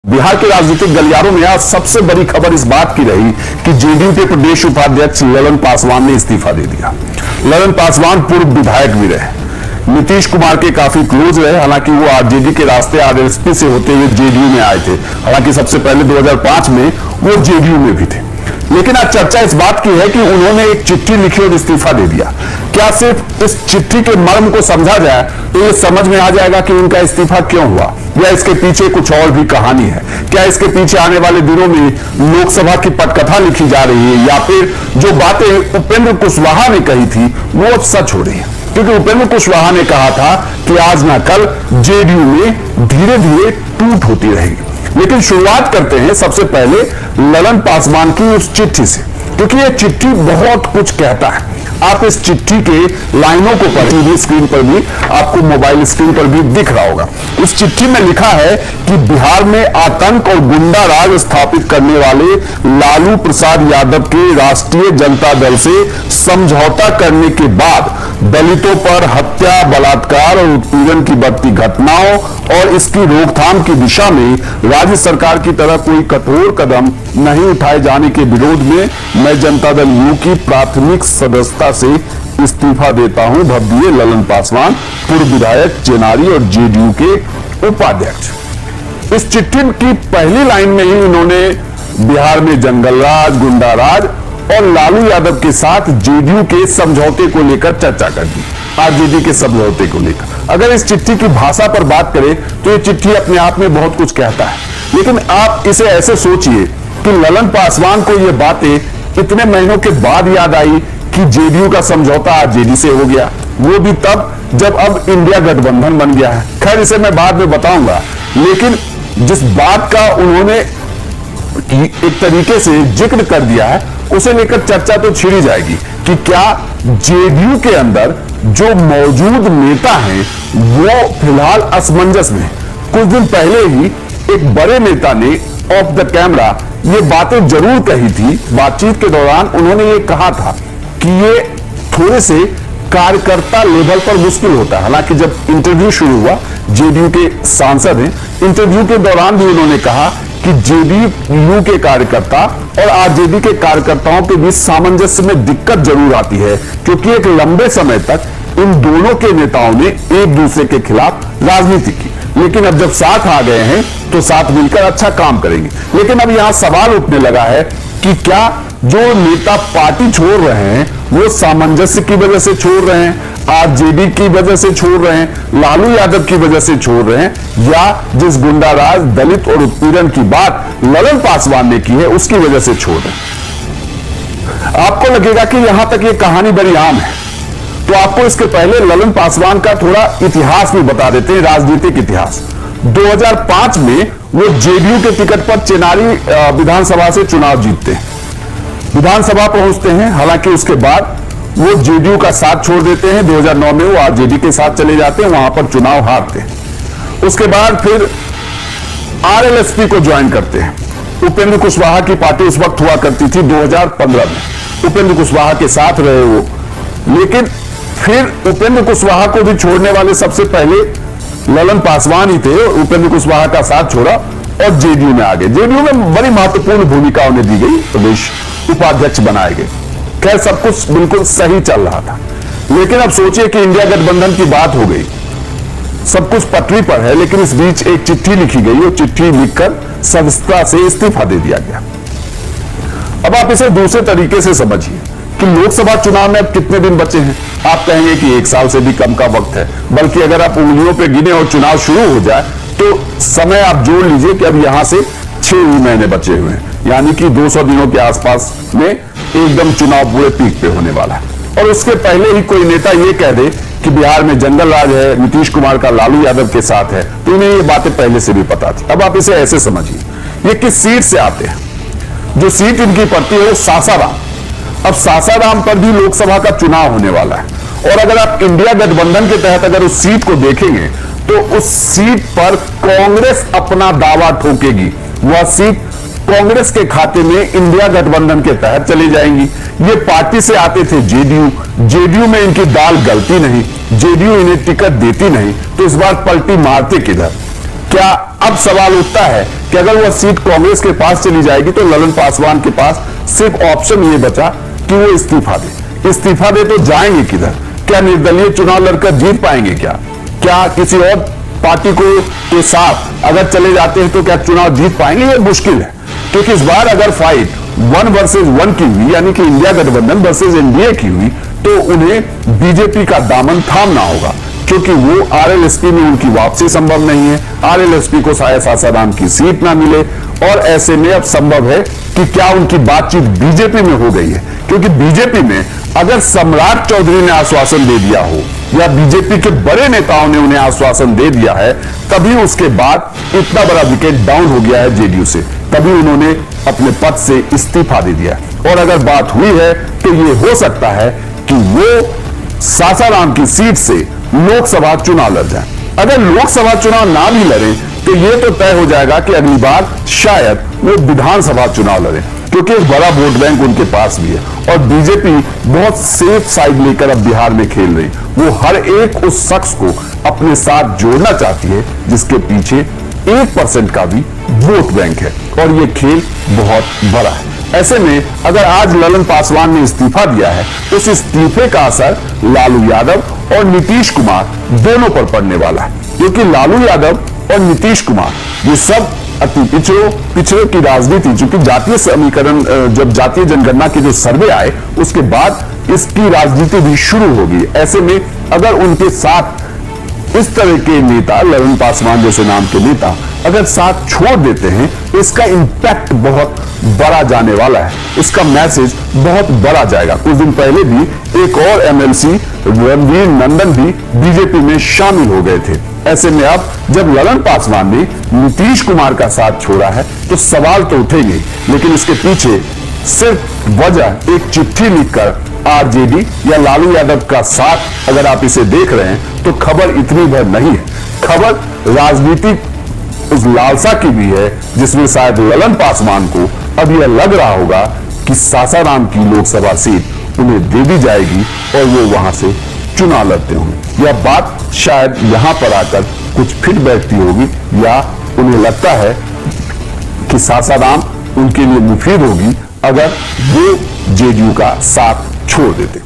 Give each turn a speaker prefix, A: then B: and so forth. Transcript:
A: बिहार के राजनीतिक गलियारों में आज सबसे बड़ी खबर इस बात की रही कि जेडीयू के प्रदेश उपाध्यक्ष ललन पासवान ने इस्तीफा दे दिया। ललन पासवान पूर्व विधायक भी रहे, नीतीश कुमार के काफी क्लोज रहे। हालांकि वो आरजेडी के रास्ते आरएसपी से होते हुए जेडीयू में आए थे। हालांकि सबसे पहले 2005 में वो जेडीयू में भी थे। लेकिन आज चर्चा इस बात की है कि उन्होंने एक चिट्ठी लिखी और इस्तीफा दे दिया। क्या सिर्फ इस चिट्ठी के मर्म को समझा जाए तो ये समझ में आ जाएगा कि उनका इस्तीफा क्यों हुआ, या इसके पीछे कुछ और भी कहानी है? क्या इसके पीछे आने वाले दिनों में लोकसभा की पटकथा लिखी जा रही है, या फिर जो बातें उपेंद्र कुशवाहा ने कही थी वो अब सच हो रही है? क्योंकि उपेंद्र कुशवाहा ने कहा था कि आज ना कल जेडीयू में धीरे धीरे टूट होती रहेगी। लेकिन शुरुआत करते हैं सबसे पहले ललन पासवान की उस चिट्ठी से, क्योंकि यह चिट्ठी बहुत कुछ कहता है। आप इस चिट्ठी के लाइनों को पढ़ें, टीवी स्क्रीन पर भी, आपको मोबाइल स्क्रीन पर भी दिख रहा होगा। उस चिट्ठी में लिखा है कि बिहार में आतंक और गुंडा राज स्थापित करने वाले लालू प्रसाद यादव के राष्ट्रीय जनता दल से समझौता करने के बाद दलितों पर हत्या, बलात्कार और उत्पीड़न की बढ़ती घटनाओं और इसकी रोकथाम की दिशा में राज्य सरकार की तरह कोई कठोर कदम नहीं उठाए जाने के विरोध में मैं जनता दल यू की प्राथमिक सदस्यता से इस्तीफा देता हूं। भव्य ललन पासवान, पूर्व विधायक चेनारी और जेडीयू के उपाध्यक्ष। इस चिट्ठी की पहली लाइन में ही इन्होंने बिहार में जंगल राज, गुंडा राज और लालू यादव के साथ जेडीयू के समझौते को लेकर चर्चा कर दी, आरजेडी के समझौते को लेकर। अगर इस चिट्ठी की भाषा पर बात करें तो ये चिट्ठी अपने आप में बहुत कुछ कहता है। लेकिन आप इसे ऐसे सोचिए कि ललन पासवान को ये बातें इतने महीनों के बाद याद आई कि जेडीयू का समझौता आरजेडी से हो गया, वो भी तब जब अब इंडिया गठबंधन बन गया है। खैर, इसे मैं बाद में बताऊंगा। लेकिन जिस बात का उन्होंने एक तरीके से जिक्र कर दिया है उसे लेकर चर्चा तो छिड़ी जाएगी कि क्या जेडीयू के अंदर जो मौजूद नेता हैं वो फिलहाल असमंजस में। कुछ दिन पहले ही एक बड़े नेता ने ऑफ द कैमरा ये बातें जरूर कही थी। बातचीत के दौरान उन्होंने ये कहा था कि ये थोड़े से कार्यकर्ता लेवल पर मुश्किल होता है। हालांकि जब इंटरव्यू शुरू हुआ, जेडीयू के सांसद हैं, इंटरव्यू के दौरान भी उन्होंने कहा कि जेडीयू के कार्यकर्ता और आरजेडी के कार्यकर्ताओं के बीच सामंजस्य में दिक्कत जरूर आती है, क्योंकि एक लंबे समय तक इन दोनों के नेताओं ने एक दूसरे के खिलाफ राजनीति की। लेकिन अब जब साथ आ गए हैं तो साथ मिलकर अच्छा काम करेंगे। लेकिन अब यहां सवाल उठने लगा है कि क्या जो नेता पार्टी छोड़ रहे हैं वो सामंजस्य की वजह से छोड़ रहे हैं, आरजेडी की वजह से छोड़ रहे हैं, लालू यादव की वजह से छोड़ रहे हैं, या जिस गुंडाराज, दलित और उत्पीड़न की बात ललन पासवान ने की है उसकी वजह से छोड़ रहे हैं? आपको लगेगा कि यहां तक ये कहानी बड़ी आम है, तो आपको इसके पहले ललन पासवान का थोड़ा इतिहास भी बता देते हैं, राजनीतिक इतिहास। 2005 में वो जेडीयू के टिकट पर चेनारी विधानसभा से चुनाव जीतते हैं, विधानसभा पहुंचते हैं। हालांकि उसके बाद वो जेडीयू का साथ छोड़ देते हैं। 2009 में वो आरजेडी के साथ चले जाते हैं, वहां पर चुनाव हारते हैं। उसके बाद फिर आरएलएसपी को ज्वाइन करते हैं। उपेंद्र कुशवाहा की पार्टी उस वक्त हुआ करती थी 2015 में, उपेंद्र कुशवाहा के साथ रहे वो। लेकिन फिर उपेंद्र कुशवाहा को भी छोड़ने वाले सबसे पहले ललन पासवान ही थे। उपेंद्र कुशवाहा का साथ छोड़ा और जेडीयू में आ गए। जेडीयू में बड़ी महत्वपूर्ण भूमिका उन्हें दी गई, प्रदेश उपाध्यक्ष बनाए गए। खैर, सब कुछ बिल्कुल सही चल रहा था। लेकिन अब सोचिए कि इंडिया गठबंधन की बात हो गई, सब कुछ पटरी पर है, लेकिन इस बीच एक चिट्ठी लिखी गई और चिट्ठी लिखकर सदस्यता से इस्तीफा दे दिया गया। अब आप इसे दूसरे तरीके से समझिए कि लोकसभा चुनाव में अब कितने दिन बचे हैं। आप कहेंगे कि 1 साल से भी कम का वक्त है, बल्कि अगर आप उंगलियों पे गिने और चुनाव शुरू हो जाए तो समय आप जोड़ लीजिए कि अब यहां से 6 महीने बचे हुए हैं, यानी कि 200 दिनों के आसपास में एकदम चुनाव पूरे पीक पे होने वाला है। और उसके पहले ही कोई नेता ये कह दे कि बिहार में जंगल राज है, नीतीश कुमार का लालू यादव के साथ है, तो इन्हें ये बातें पहले से भी पता थी। अब आप इसे ऐसे समझिए, ये किस सीट से आते हैं? जो सीट इनकी पड़ती है वो सासाराम। अब सासाराम पर भी लोकसभा का चुनाव होने वाला है, और अगर आप इंडिया गठबंधन के तहत अगर उस सीट को देखेंगे तो उस सीट पर कांग्रेस अपना दावा ठोकेगी। वह सीट कांग्रेस के खाते में इंडिया गठबंधन के तहत चली जाएंगी। ये पार्टी से आते थे जेडीयू में इनकी दाल गलती नहीं, जेडीयू इन्हें टिकट देती नहीं, तो इस बार पलटी मारते किधर? क्या अब सवाल उठता है कि अगर वह सीट कांग्रेस के पास चली जाएगी तो ललन पासवान के पास सिर्फ ऑप्शन ये बचा कि वो इस्तीफा दे। इस्तीफा दे तो जाएंगे किधर? क्या निर्दलीय चुनाव लड़कर जीत पाएंगे? क्या किसी और पार्टी के साथ अगर चले जाते हैं तो क्या चुनाव जीत पाएंगे? ये मुश्किल है, क्योंकि इस बार अगर फाइट 1 वर्सेस 1 की हुई, यानी कि इंडिया गठबंधन वर्सेस एनडीए की हुई, तो उन्हें बीजेपी का दामन थामना होगा, क्योंकि वो आरएलएसपी में उनकी वापसी संभव नहीं है। आरएलएसपी को शायद सासाराम की सीट ना मिले, और ऐसे में अब संभव है कि क्या उनकी बातचीत बीजेपी में हो गई है, क्योंकि बीजेपी में अगर सम्राट चौधरी ने आश्वासन दे दिया हो या बीजेपी के बड़े नेताओं ने उन्हें आश्वासन दे दिया है, तभी उसके बाद इतना बड़ा विकेट डाउन हो गया है जेडीयू से, तभी उन्होंने अपने पद से इस्तीफा दे दिया। और अगर बात हुई है तो ये हो सकता है कि वो सासाराम की सीट से लोकसभा चुनाव लड़ जाए। अगर लोकसभा चुनाव ना भी लड़े तो यह तो तय हो जाएगा कि अगली बार शायद वो विधानसभा चुनाव लड़े, क्योंकि एक बड़ा वोट बैंक उनके पास भी है। और बीजेपी बहुत सेफ साइड लेकर अब बिहार में खेल रही, वो हर एक उस शख्स को अपने साथ जोड़ना चाहती है जिसके पीछे 1% का भी वोट बैंक है, और ये खेल बहुत बड़ा है। ऐसे में अगर आज ललन पासवान ने इस्तीफा दिया है तो उस इस्तीफे का असर लालू यादव और नीतीश कुमार दोनों पर पड़ने वाला है, क्योंकि लालू यादव और नीतीश कुमार ये सब अति पिछड़े की राजनीति, चूंकि जातीय समीकरण, जब जातीय जनगणना के जो सर्वे आए उसके बाद इसकी राजनीति भी शुरू होगी। ऐसे में अगर उनके साथ इस तरह के नेता, ललन पासवान जैसे नाम के नेता अगर साथ छोड़ देते हैं, इसका इंपैक्ट बहुत बड़ा जाने वाला है, इसका मैसेज बहुत बड़ा जाएगा। कुछ दिन पहले भी एक और एमएलसी रणवीर नंदन भी बीजेपी में शामिल हो गए थे। ऐसे में अब जब ललन पासवान ने नीतीश कुमार का साथ छोड़ा है तो सवाल तो उठेंगे, लेकिन इसके पीछे सिर्फ वजह एक चिट्ठी लिखकर आरजेडी या लालू यादव का साथ अगर आप इसे देख रहे हैं तो खबर इतनी भर नहीं है। खबर राजनीतिक उस लालसा की भी है जिसमें शायद ललन पासवान को अब यह लग रहा होगा कि सासाराम की लोकसभा सीट उन्हें दे दी जाएगी और वो वहां से चुनाव लड़ते होंगे। यह बात शायद यहां पर आकर कुछ फिट बैठती होगी, या उन्हें लगता है कि सासाराम उनके लिए मुफीद होगी अगर वो जेडीयू का साथ छोड़ देते।